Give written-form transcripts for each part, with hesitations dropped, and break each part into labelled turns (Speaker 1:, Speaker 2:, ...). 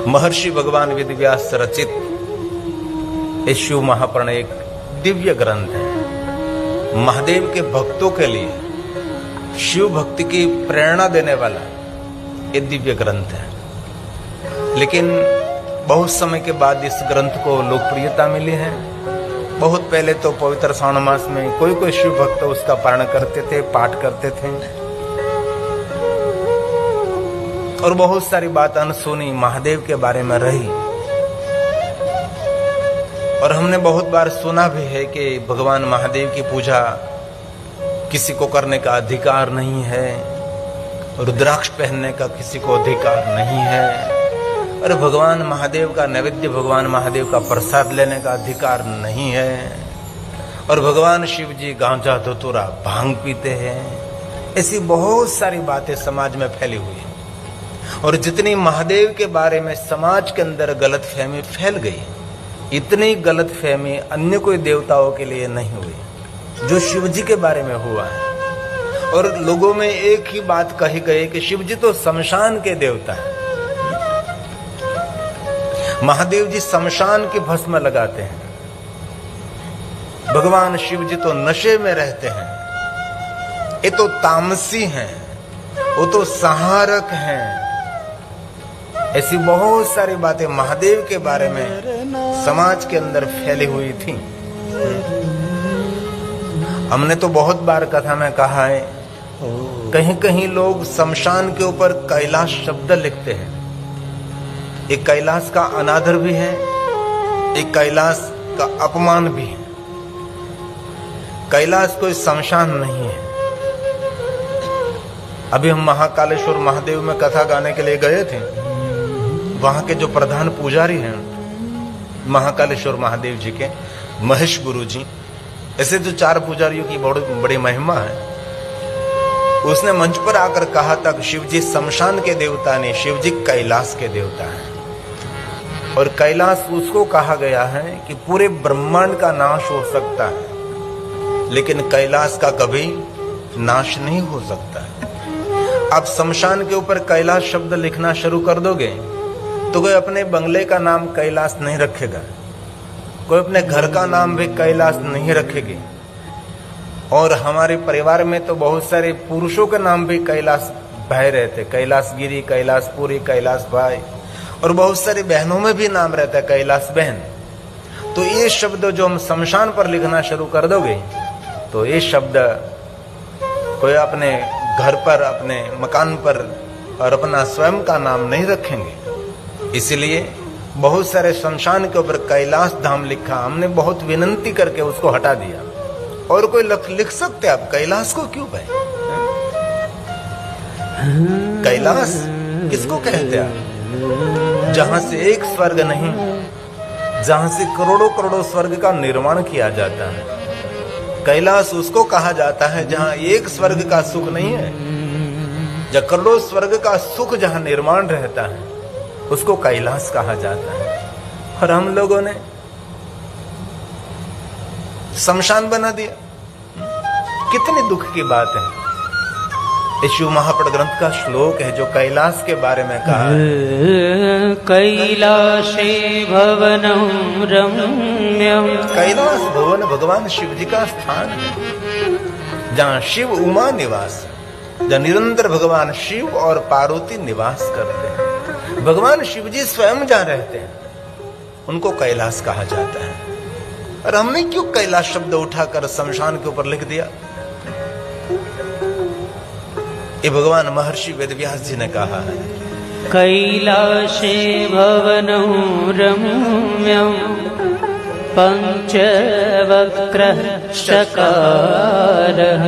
Speaker 1: महर्षि भगवान वेदव्यास रचित इस शिव महापुराण एक दिव्य ग्रंथ है। महादेव के भक्तों के लिए शिव भक्ति की प्रेरणा देने वाला ये दिव्य ग्रंथ है। लेकिन बहुत समय के बाद इस ग्रंथ को लोकप्रियता मिली है। बहुत पहले तो पवित्र श्रावण मास में कोई कोई शिव भक्त उसका पारण करते थे, पाठ करते थे, और बहुत सारी बात अनसुनी महादेव के बारे में रही। और हमने बहुत बार सुना भी है कि भगवान महादेव की पूजा किसी को करने का अधिकार नहीं है, रुद्राक्ष पहनने का किसी को अधिकार नहीं है, और भगवान महादेव का नैवेद्य भगवान महादेव का प्रसाद लेने का अधिकार नहीं है, और भगवान शिव जी गांजा धतूरा भांग पीते हैं। ऐसी बहुत सारी बातें समाज में फैली हुई है। और जितनी महादेव के बारे में समाज के अंदर गलतफहमी फैल गई, इतनी गलतफहमी अन्य कोई देवताओं के लिए नहीं हुई जो शिव जी के बारे में हुआ है। और लोगों में एक ही बात कही गई कि शिव जी तो शमशान के देवता है। महादेव जी शमशान की भस्म लगाते हैं। भगवान शिव जी तो नशे में रहते हैं। ये तो तामसी हैं, वो तो संहारक हैं। ऐसी बहुत सारी बातें महादेव के बारे में समाज के अंदर फैली हुई थी। हमने तो बहुत बार कथा में कहा है, कहीं कहीं लोग शमशान के ऊपर कैलाश शब्द लिखते हैं। एक कैलाश का अनादर भी है, एक कैलाश का अपमान भी है। कैलाश कोई शमशान नहीं है। अभी हम महाकालेश्वर महादेव में कथा गाने के लिए गए थे। वहां के जो प्रधान पुजारी हैं महाकालेश्वर महादेव जी के, महेश गुरु जी, ऐसे जो 4 पुजारियों की बहुत बड़ी महिमा है। उसने मंच पर आकर कहा था कि शिव जी शमशान के देवता नहीं, शिव जी कैलाश के देवता हैं। और कैलाश उसको कहा गया है कि पूरे ब्रह्मांड का नाश हो सकता है, लेकिन कैलाश का कभी नाश नहीं हो सकता है। आप शमशान के ऊपर कैलाश शब्द लिखना शुरू कर दोगे तो कोई अपने बंगले का नाम कैलाश नहीं रखेगा, कोई अपने घर का नाम भी कैलाश नहीं रखेगी। और हमारे परिवार में तो बहुत सारे पुरुषों के नाम भी कैलाश भाई रहते, कैलाश गिरी, कैलाश पुरी, कैलाश भाई, और बहुत सारी बहनों में भी नाम रहता है कैलाश बहन। तो ये शब्द जो हम शमशान पर लिखना शुरू कर दोगे तो ये शब्द कोई अपने घर पर, अपने मकान पर और अपना स्वयं का नाम नहीं रखेंगे। इसलिए बहुत सारे शमशान के ऊपर कैलाश धाम लिखा। हमने बहुत विनंती करके उसको हटा दिया। और कोई लिख सकते आप, कैलाश को क्यों भाई? कैलाश किसको कहते हैं? जहां से एक स्वर्ग नहीं, जहां से करोड़ों करोड़ों स्वर्ग का निर्माण किया जाता है। कैलाश उसको कहा जाता है जहां एक स्वर्ग का सुख नहीं है, जहां करोड़ों स्वर्ग का सुख जहां निर्माण रहता है, उसको कैलाश कहा जाता है। और हम लोगों ने शमशान बना दिया। कितने दुख की बात है। इस शिव महापुराण ग्रंथ का श्लोक है जो कैलाश के बारे में कहा है।
Speaker 2: कैलाशे भवनं रम्यं।
Speaker 1: कैलाश भवन भगवान शिव जी का स्थान है, जहाँ शिव उमा निवास, जहाँ निरंतर भगवान शिव और पार्वती निवास करते हैं। भगवान शिव जी स्वयं जहाँ रहते हैं उनको कैलाश कहा जाता है। और हमने क्यों कैलाश शब्द उठाकर शमशान के ऊपर लिख दिया? ये भगवान महर्षि वेदव्यास जी ने कहा है।
Speaker 2: कैलाशे भवनं रम्यं पंचवक्रः चकारः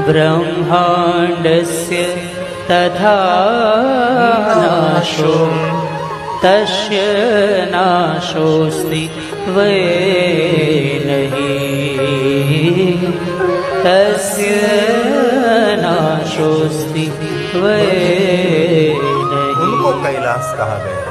Speaker 2: ब्रह्माण्डस्य तथा नाशो तस्य नाशोऽस्ति वै नहि, तस्य नाशोऽस्ति वै नहि।
Speaker 1: उनको कैलाश कहा गया।